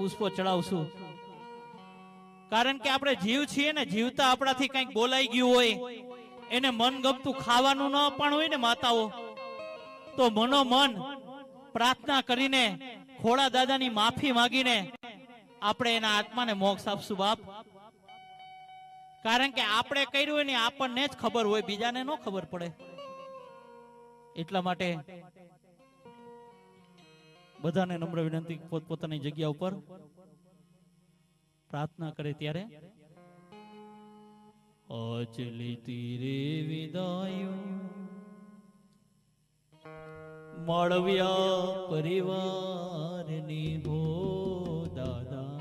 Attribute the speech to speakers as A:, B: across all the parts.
A: પુષ્પો ચડાવશું, કારણ કે આપણે જીવ છીએ ને, જીવતા આપણાથી કંઈક બોલાઈ ગયું હોય, એને મન ગમતું ખાવાનું ન પણ હોય ને માતાઓ, તો મનોમન પ્રાર્થના કરીને ખોડા દાદાની માફી માંગીને આપણે એના આત્માને મોક્ષ આપશું બાપ. કારણ કે આપણે કર્યું હોય ને આપણને જ ખબર હોય, બીજાને ન ખબર પડે. એટલા માટે બધાને નમ્ર વિનંતી, પોતપોતાની જગ્યા ઉપર પ્રાર્થના કરે ત્યારે અચલી તીરે વિદાયો મળવ્યા પરિવારની હો દાદા,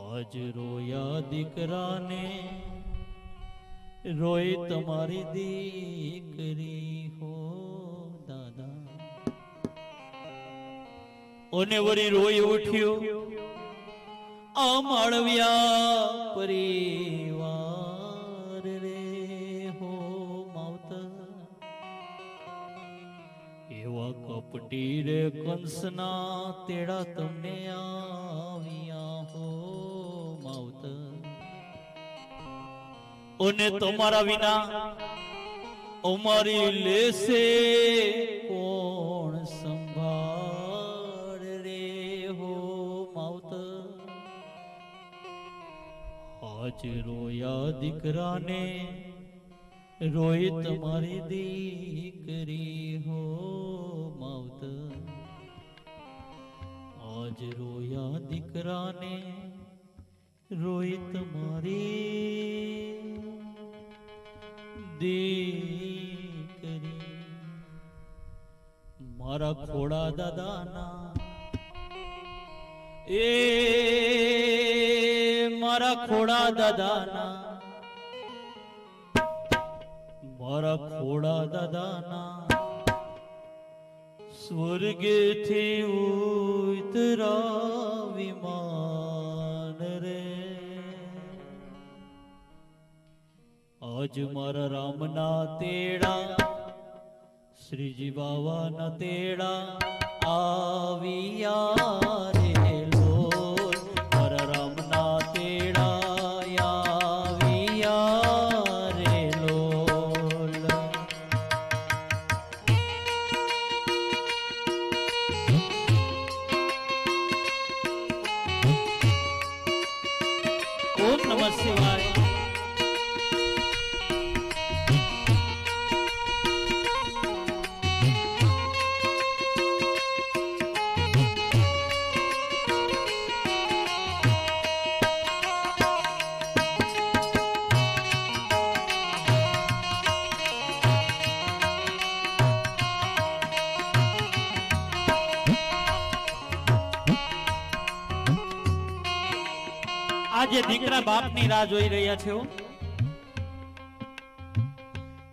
A: આજ રોયા દીકરાને રોય તમારી દીકરી હો દાદા. ઓને વરી રોઈ ઉઠ્યો આ મળવ્યા પરિવાર રે હો માવતર. એવા કપટી રે કંસના તેડા તમને આવ્યા હો માવતર. ઓને તમારા વિના અમારી લેશે કોણ સંભાળ રે હો માવતર. આજ રોયા દીકરાને રોય તમારી દીકરી હો માવતર. આજ રોયા દીકરાને રોય તમારી દીકરી. મારા ખોડા દાદાના એ મારા ખોડા દાદાના, મારા ખોડા દાદાના સ્વર્ગેથી ઉતરા વિમાન રે. આજ મારા રામના તેડા, શ્રીજી બાવાના તેડા આવ્યા રે લોલ. મારા રામના તેડા આવ્યા રે લોલ. ઓમ નમઃ શિવાય. આજે દીકરા બાપની રાહ જોઈ રહ્યા છે,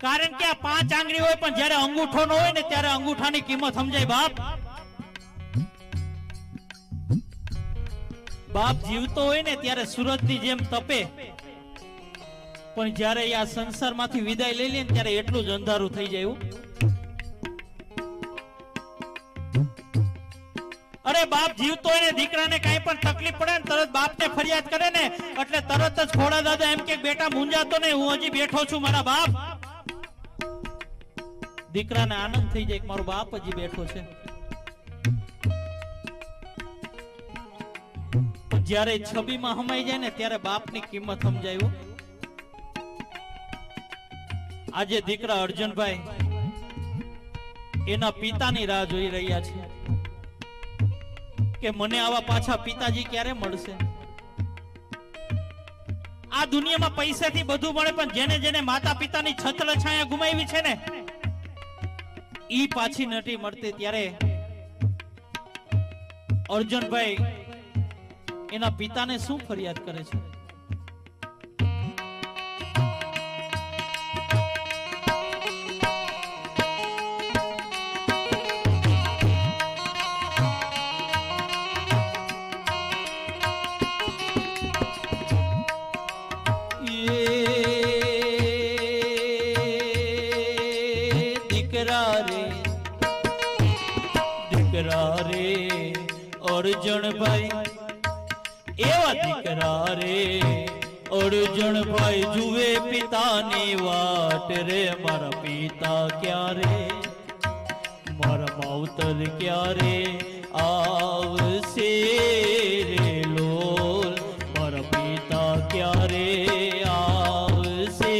A: કારણ કે આ 5 આંગળી હોય પણ જ્યારે અંગૂઠો ન હોય ને ત્યારે અંગૂઠાની કિંમત સમજાય બાપ. બાપ જીવતો હોય ને ત્યારે સૂરજની જેમ તપે, પણ જ્યારે આ સંસારમાંથી વિદાય લઈ લે ને ત્યારે એટલું જ અંધારું થઈ જાય. અરે બાપ જીવતો હોય ને દીકરાને કઈ પણ તકલીફ પડે ને તરત બાપને ફરિયાદ કરે ને એટલે તરત જ ખોડા દાદા એમ કે બેટા મૂંઝાતો નહીં, હું હજી બેઠો છું મારા બાપ. દીકરાને આનંદ થઈ જાય કે મારો બાપ હજી બેઠો છે. જ્યારે છબીમાં હમાઈ જાય ને ત્યારે બાપની કિંમત સમજાયું. આજે દીકરા અર્જુનભાઈ એના પિતાની રાહ જોઈ રહ્યા છે કે મને આવા પાછા પિતાજી ક્યારે મળશે. આ દુનિયામાં પૈસાથી બધું મળે, પણ જેને જેને માતા પિતાની છત્ર છાયા ગુમાવી છે ને ઈ પાછી નથી મળતી. ત્યારે અર્જુનભાઈ એના પિતાને શું ફરિયાદ કરે છે. અર્જણભાઈ એવા દીકરા રે અર્જણભાઈ જુએ પિતાની વાટ રે મારા પિતા ક્યારે મારા માવતર ક્યારે આવશે રે લોલ મારા પિતા ક્યારે આવશે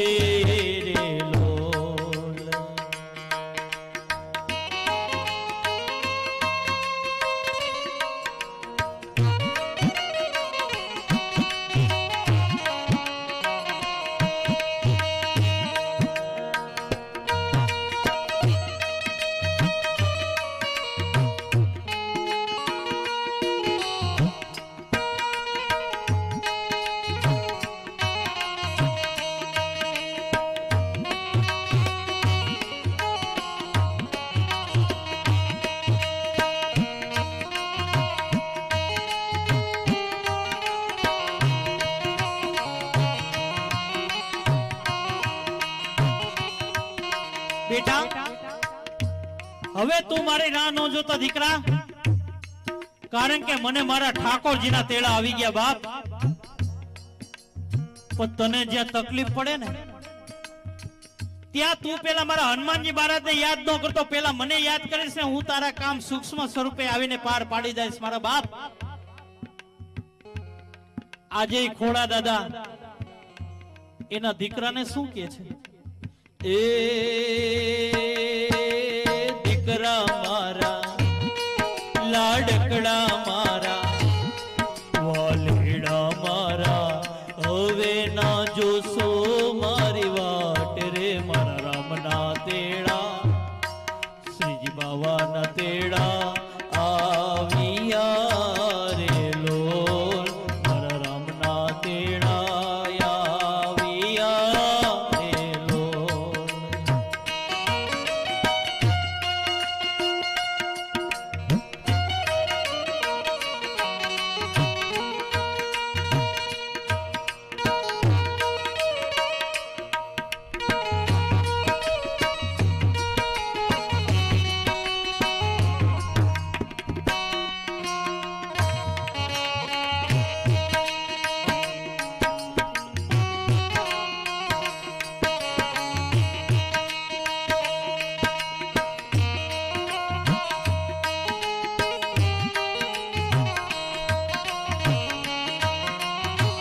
A: રે લોલ બેટા હવે તું મારી રાહ ન જોતો દીકરા કારણ કે મને મારા ઠાકોરજીના તેડા આવી ગયા બાપ પણ તને જ્યાં તકલીફ પડે ને ત્યાં તું પેલા મારા હનુમાનજી મહારાજને યાદ ન કરતો પેલા મને યાદ કરીશ ને હું તારા કામ સૂક્ષ્મ સ્વરૂપે આવીને પાર પાડી દઈશ મારા બાપ આજે ખોડા દાદા એના દીકરાને શું કહે છે એ દીકરા મારા લાડકડા મારા વાલેડા મારા હવે ના જોશો મારી વાટ રે મારા રામના તેડા શ્રીજી બાવાના તેડા આવ્યા રે લોલ મારા રામના તેડા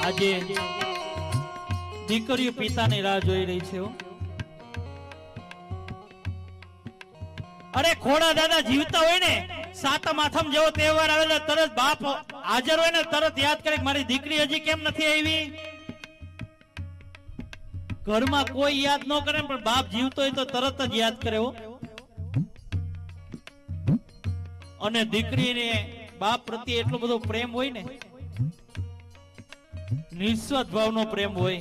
A: આજે દીકરીઓ પિતાની રાહ જોઈ રહી છે અરે ખોડા દાદા જીવતા હોય ને સાતમ આઠમ જેવો તહેવાર આવેલો તરત બાપ હાજર હોય ને તરત યાદ કરે મારી દીકરી હજી કેમ નથી આવી ઘરમાં કોઈ યાદ ન કરે પણ બાપ જીવતો હોય તો તરત જ યાદ કરે અને દીકરીને બાપ પ્રત્યે એટલો બધો પ્રેમ હોય ને નિસ્વાર્થ ભાવનો પ્રેમ હોય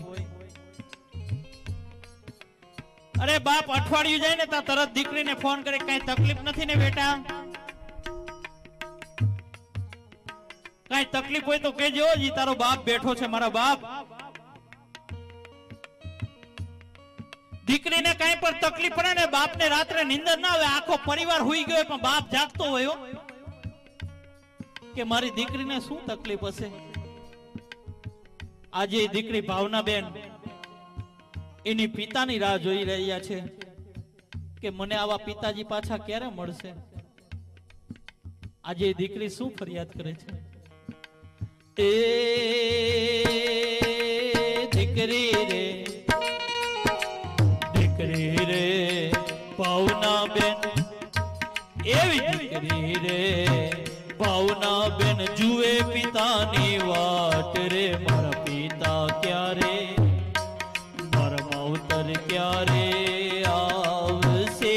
A: અરે બાપ અઠવાડિયું જાય ને તો તરત દીકરીને ફોન કરે કઈ તકલીફ નથી ને બેટા કઈ તકલીફ હોય તો કહેજો જી તારો બાપ બેઠો છે મારા બાપ દીકરીને કઈ પણ તકલીફ પડે ને બાપને રાત્રે નીંદર ના આવે આખો પરિવાર હુઈ ગયો પણ બાપ જાગતો હોય કે મારી દીકરીને શું તકલીફ હશે આજે દીકરી ભાવનાબેન એની પિતાની રાહ જોઈ રહ્યા છે કે મને આવા પિતાજી પાછા ક્યારે મળશે આજે દીકરી શું ફરિયાદ કરે છે એ દીકરી રે ભાવનાબેન એવી દીકરી રે ભાવનાબેન જુએ પિતાની વાટ રે મારા પિતા ક્યારે મારા માવતર ક્યારે આવશે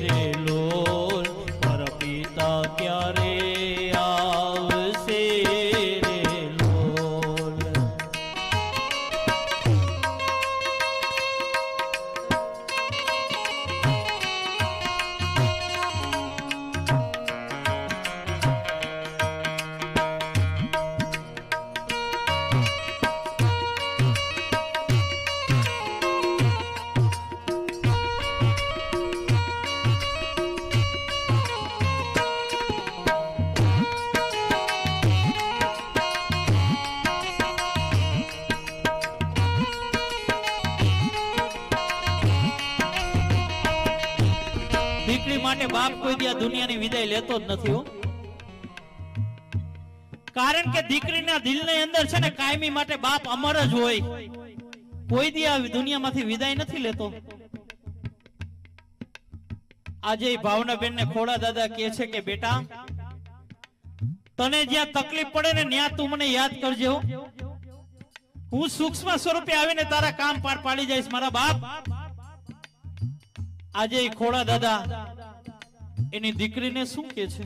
A: રે લોલ મારા પિતા ક્યારે આવશે રે લોલ માટે બાપ કોઈ દી આ દુનિયાની વિદાય લેતો જ નથી હો. કારણ કે દીકરીના દિલની અંદર છે ને કાયમી માટે બાપ અમર જ હોય, કોઈ દી આ દુનિયામાંથી વિદાય નથી લેતો. આજે ભાવનાબેન ને ખોડા દાદા કહે છે કે બેટા તને જ્યાં તકલીફ પડે ને ત્યાં તું મને યાદ કરજો, હું સૂક્ષ્મ સ્વરૂપે આવીને તારા કામ પાર પાડી જઈશ મારા બાપ. આજે ખોડા દાદા એની દીકરીને શું કહે છે?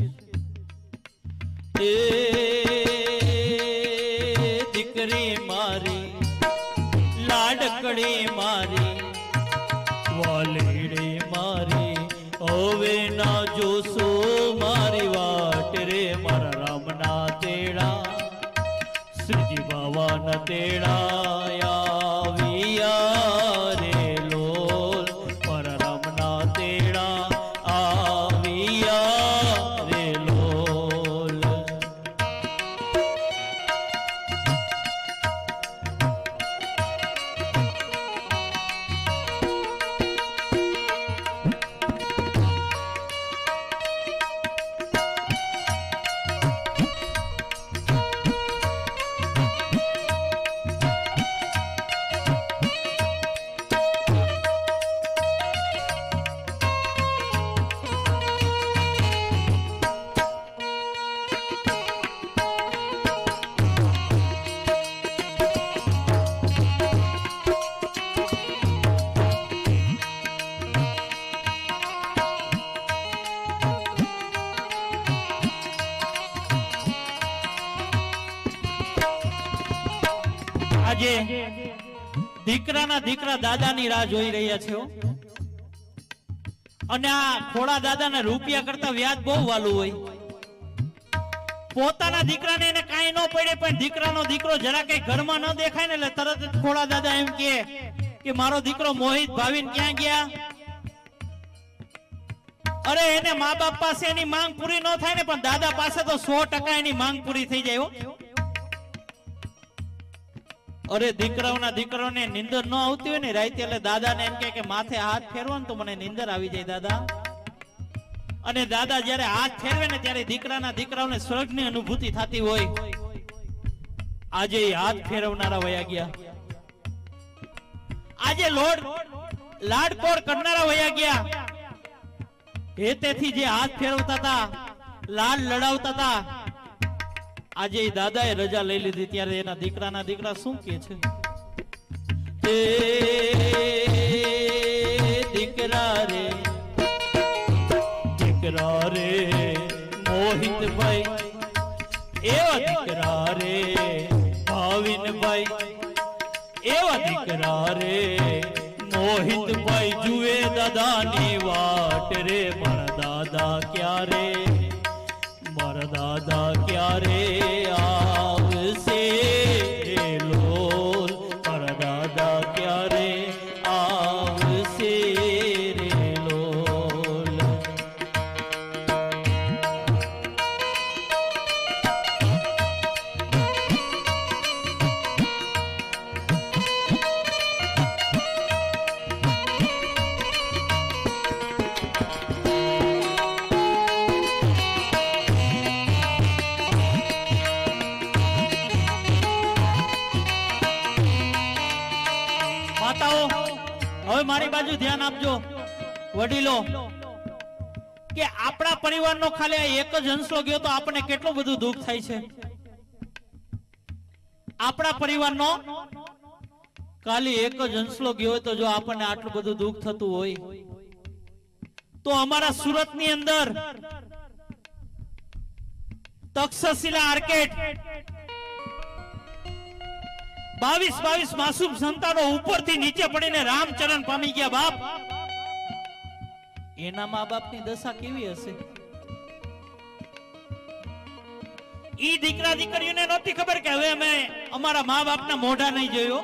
A: એ દીકરી મારી, લાડકડી મારી, વાલીડી મારી, હવે ના જોશો મારી વાટ રે મારા રામના તેડા, શ્રીજી બાવાના તેડા આવ્યા રે લોલ, મારા રામના તેડા આવ્યા રે લોલ. આજે દીકરાના દીકરા દાદાની રાહ જોઈ રહ્યા છે અને આ ખોડા દાદાના રૂપિયા કરતા વ્યાજ બહુ વાલું હોય. પોતાના દીકરાને એને કાંઈ ન પડે પણ દીકરાનો દીકરો જરા કઈ ઘરમાં ન દેખાય ને એટલે તરત જ ખોડા દાદા એમ કે મારો દીકરો મોહિત ભાવિન ક્યાં ગયા? અરે એને મા બાપ પાસે એની માંગ પૂરી ન થાય ને પણ દાદા પાસે તો 100% એની માંગ પૂરી થઈ જાય. અરે દીકરાઓને નીંદર ન આવતી હોય ને રાતે એટલે દાદાને એમ કે માથે હાથ ફેરવો ને તો મને નીંદર આવી જાય દાદા. અને દાદા જ્યારે હાથ ફેરવે ને ત્યારે દીકરાઓને સ્વર્ગની અનુભૂતિ થતી હોય. આજે હાથ ફેરવનારા વયા ગયા, આજે લાડકોડ કરનારા વયા ગયા. હેતેથી જે હાથ ફેરવતા હતા, લાડ લડાવતા હતા, આજે દાદાએ રજા લઈ લીધી. ત્યારે એના દીકરાના દીકરા શું કહે છે? એ દીકરા રે મોહિતભાઈ, એવા દીકરા રે ભાવિનભાઈ, એવા દીકરા રે મોહિતભાઈ, જુએ દાદાની વાટ રે મારા દાદા ક્યારે, મારા દાદા ક્યારે આવશે રે લોલ, મારા દાદા ક્યારે આવશે રે લોલ. હવે મારી બાજુ ધ્યાન આપજો વડીલો, કે આપણા પરિવારનો ખાલી આ એક જ હંસલો ગયો તો આપણને કેટલું બધું દુઃખ થાય છે. આપણા પરિવારનો ખાલી એક જ હંસલો ગયો હોય તો જો આપણને આટલું બધું દુઃખ થતું હોય તો અમારા સુરતની અંદર તક્ષશિલા આર્કેટ 22 માસૂમ સંતાનો ઉપરથી નીચે પડીને રામચરણ પામી ગયા. બાપ, એના મા બાપની દશા કેવી હશે? ઈ દીકરા દીકરીઓને નહોતી ખબર કે હવે અમે અમારા મા બાપના મોઢા નહીં જોયો.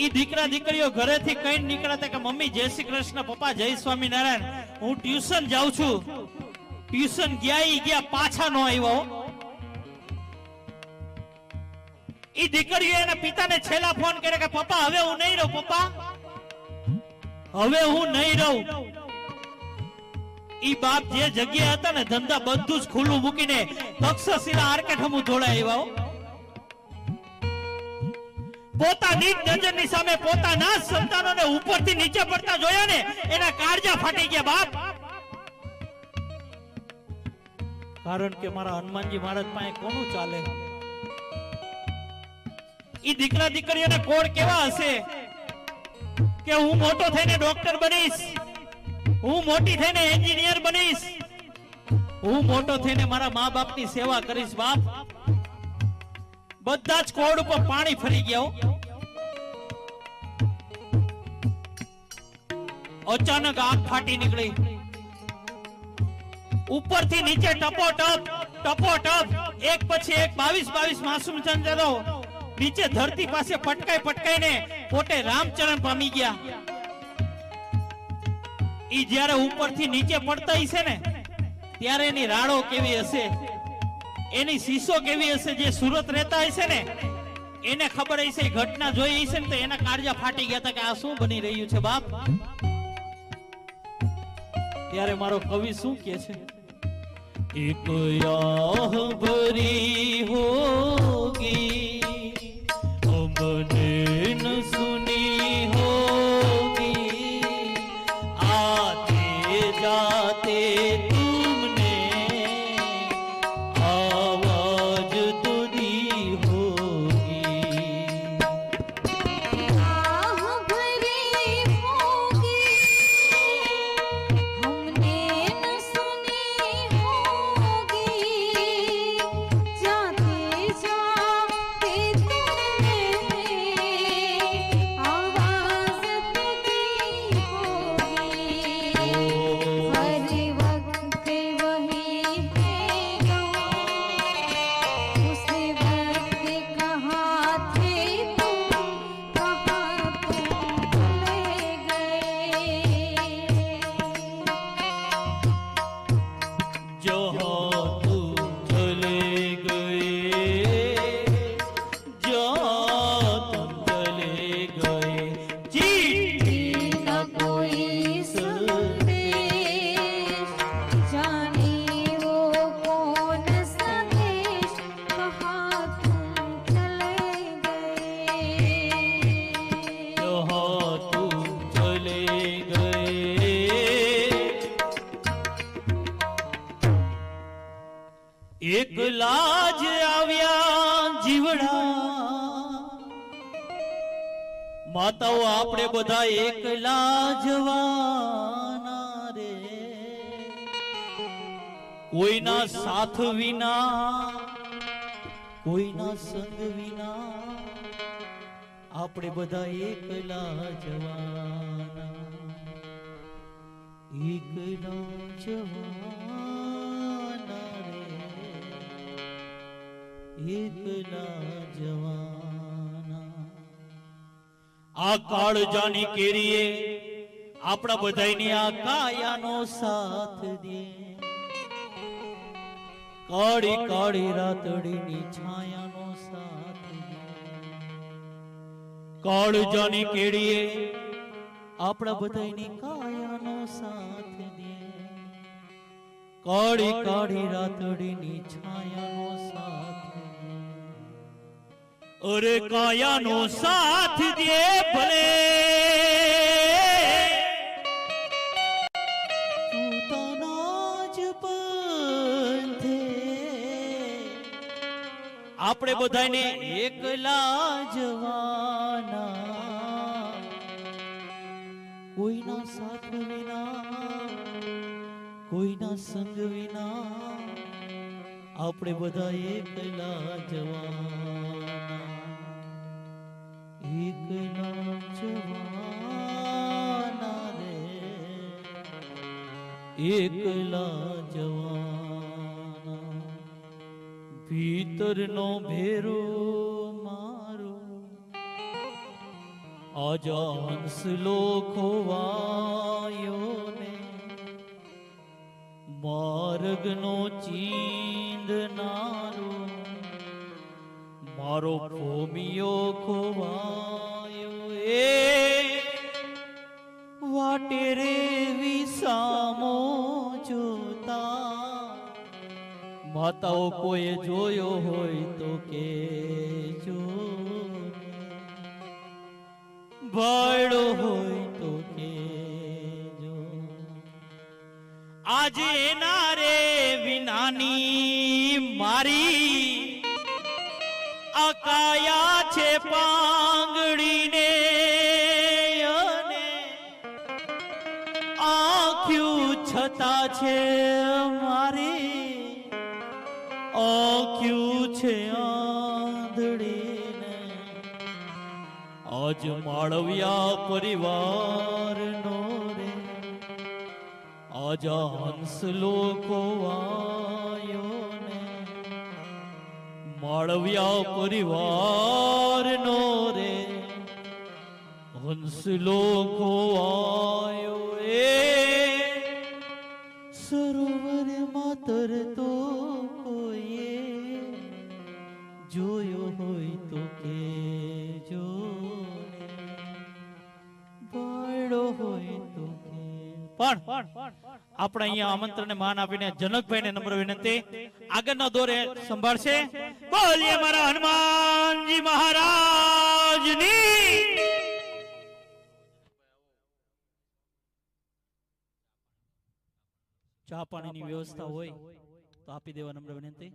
A: ઈ દીકરા દીકરીઓ ઘરેથી કઈ નીકળતા કે મમ્મી જય શ્રી કૃષ્ણ, પપ્પા જય સ્વામિનારાયણ, હું ટ્યુશન જાઉં છું. ટ્યુશન ગયા પાછા ન આવ્યો. ઈ દીકરીઓ એના પિતાને છેલ્લા ફોન કરે કે પપ્પા હવે હું નહીં રહું, પપ્પા હવે હું નહીં રહું. ઈ બાપ જે જગ્યા હતા ને ધંધા બધું જ ખુલ્લું મૂકીને તક્ષશિલા આર્કેટ હમું દોડાવ્યા. પોતાની નજરની સામે પોતાના સંતાનોને ઉપરથી નીચે પડતા જોયા ને એના કાળજા ફાટી ગયા બાપ. કારણ કે મારા હનુમાનજી મહારાજ પાસે કોનું ચાલે? ઈ દીકરા દીકરીઓને કોણ કેવા હશે કે હું મોટો થઈને ડોક્ટર બનીશ, હું મોટી થઈને એન્જિનિયર બનીશ, હું મોટો થઈને મારા મા બાપની સેવા કરીશ. બાપ બધા જ કોડ ઉપર પાણી ફરી ગયા. અચાનક આગ ફાટી નીકળી. ઉપરથી નીચે ટપોટપ એક પછી એક 22 માસૂમ ચંદ્રો નીચે ધરતી પાસે પટકાઈને પોતે રામચરણ પામી ગયા. ઈ જ્યારે ઉપરથી નીચે પડતા હશે ને ત્યારે એની રાડો કેવી હશે, એની શીશો કેવી હશે. જે સુરત રહેતા હશે ને એને ખબર હશે, ઘટના જોઈ હશે ને તો એના કાળજા ફાટી ગયા હતા કે આ શું બની રહ્યું છે બાપ. ત્યારે મારો કવિ શું કહે છે? એક આહ ભરી હોગી हमने न सुनी होगी, आते जाते तुमने आवाज तो दी होगी.
B: आह भरी होगी हमने न सुनी होगी, जाते जाते तुमने आवाज तो दी होगी. हर वक्त वही है गम, उस वक्त कहाँ थे तुम, कहाँ तुम चले गए.
A: जहाँ तुम चले गए, जहाँ तुम चले गए, चिट्ठी
B: न कोई संदेश, जाने वो कौन संदेश, कहाँ तुम चले गए.
A: जहाँ तुम चले गए. એક લાજ આવ્યા જીવડા, માતાઓ આપણે બધા એકલા જવાના રે. કોઈના સાથ વિના, કોઈના સંગ વિના આપણે બધા એકલા જવાના, એકલા જવાના રે, એકલા જવાના. આ કાળજાની કેરીએ આપણા બધાયની આ કાયાનો સાથ દે. કાળી કાળી રાતડીની છાયાનો સાથ દે. કાળજાની કેરીએ આપણા બધાયની કાયાનો સાથ દે. કાળી કાળી રાતડીની છાયાનો સાથ દે. અરે કાયાનો સાથ દે ભલે પોતાના જ પંથે, આપણે બધાને એકલા જવાના, કોઈના સાથ વિના, કોઈના સંગ વિના આપણે બધા એકલા જવાના, એકલા જવાના રે, એકલા જવાના. ભીતરનો ભેરો મારો આજા હંસલો ખોવાયો ને, માર્ગનો ચીંધનારો મારો ભૂમિયો ખોવાયો. એ વાટે રે વિસામો જોતા માતાઓ કોઈ જોયો હોય તો કે જો બળો હોય તો કે જો આજે એના રે વિનાની મારી અકાયા છે પાંગડીને અને આંખ્યું છતા છે મારી આંખ્યું છે આંધળીને આજ માળવિયા પરિવારનો રે આજ હંસ લોકો આયો ને માળવિયા પરિવારનો રે હંસ લોકો આયો એ સરોવર માતર તો કોઈએ જોયો હોય તો કે જો બળો હોય તો કે પણ આપણે અહીંયા આમંત્રણને માન આપીને જનકભાઈને નમ્ર વિનંતી આગળના દોરે સંભાળશે. બોલીએ મારા હનુમાનજી મહારાજની. ચા પાણીની વ્યવસ્થા હોય તો આપી દેવા નમ્ર વિનંતી.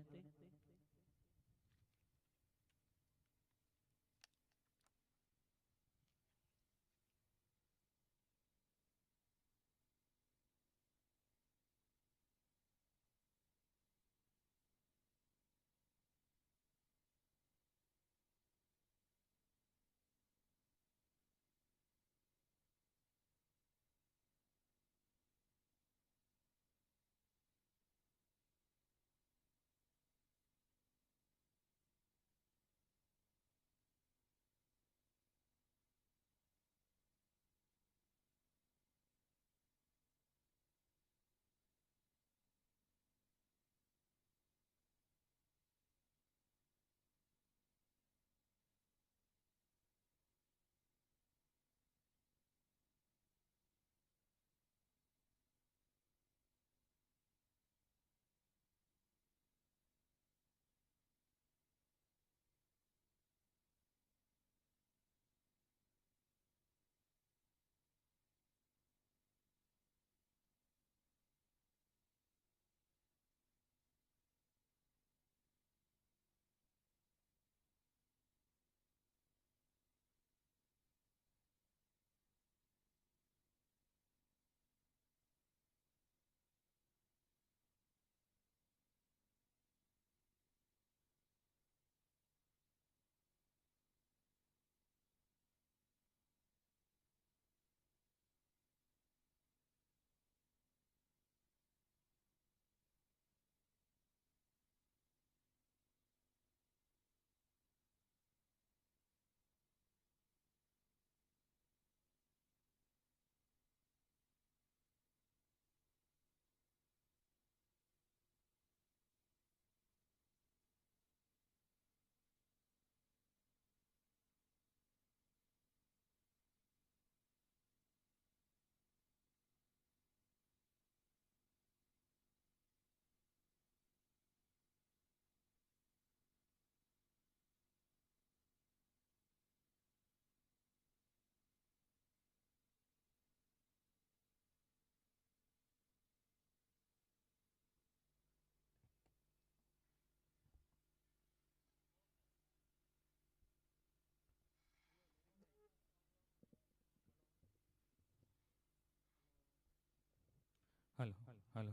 C: હાલો હાલો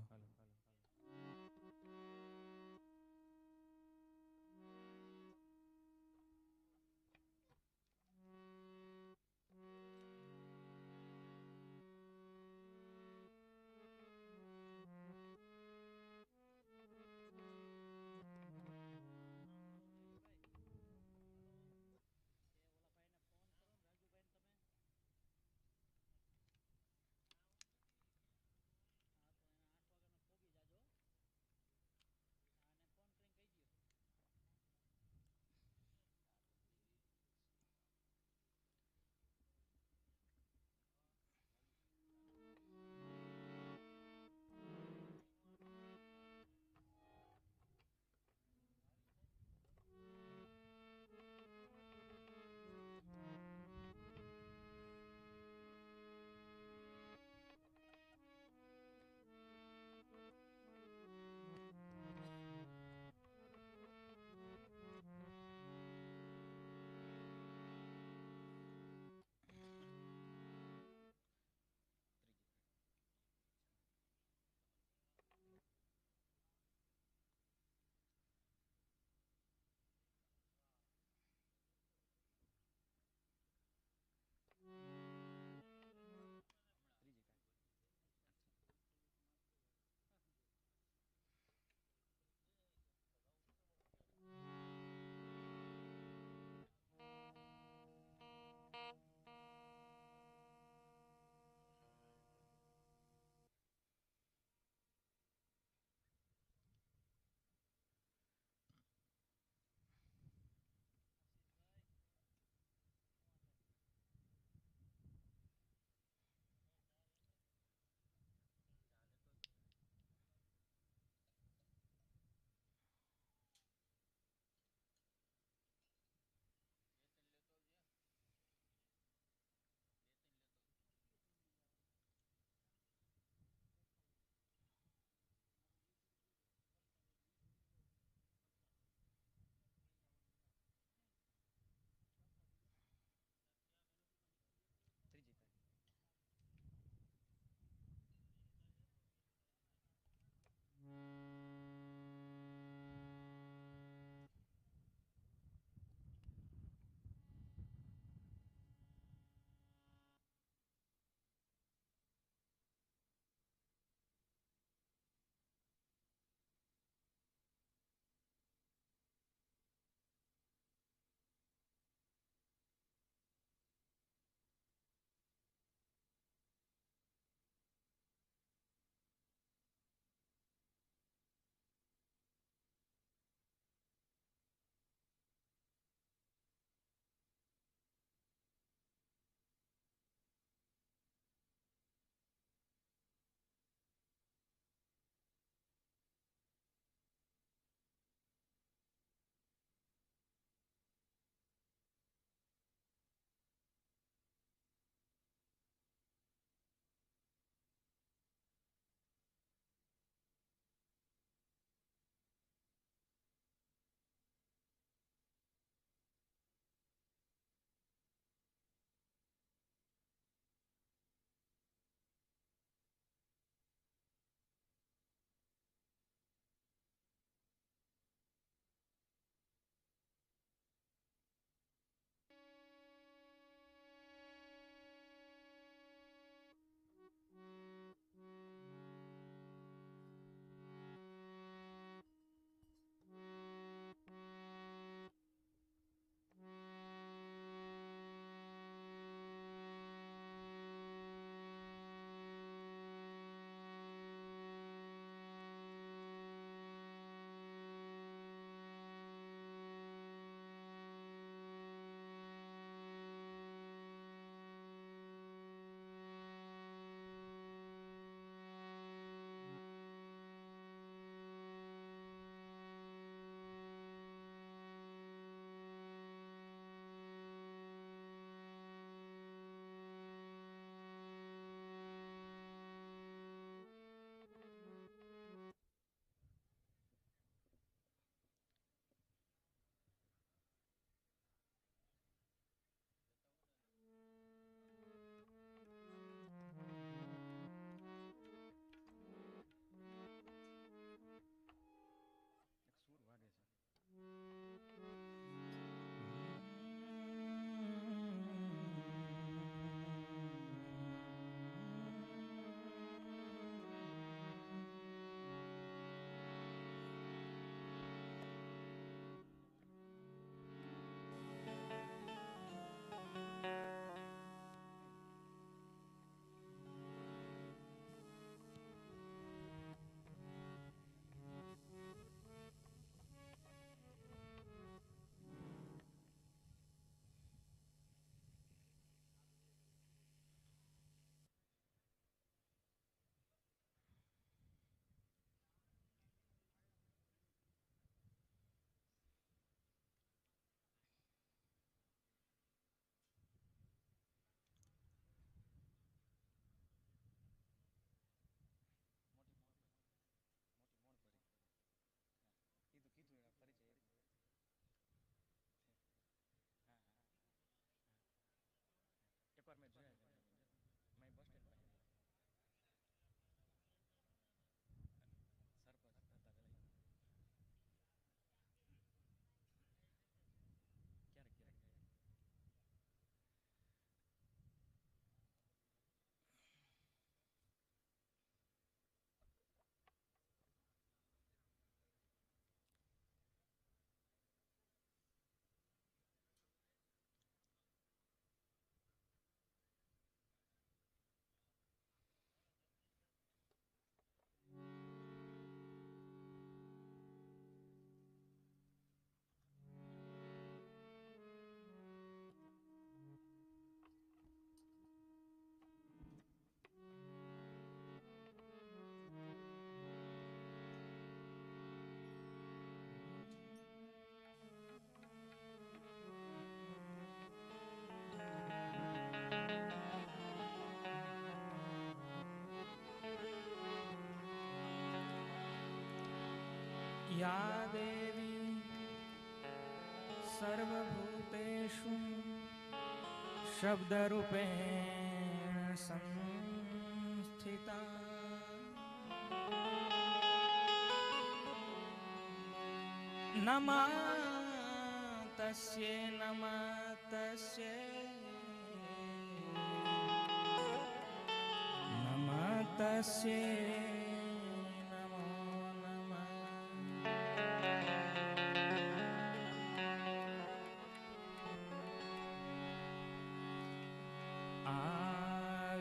D: या देवी सर्वभूतेषु शब्दरूपेण संस्थिता नमः तस्यै नमः तस्यै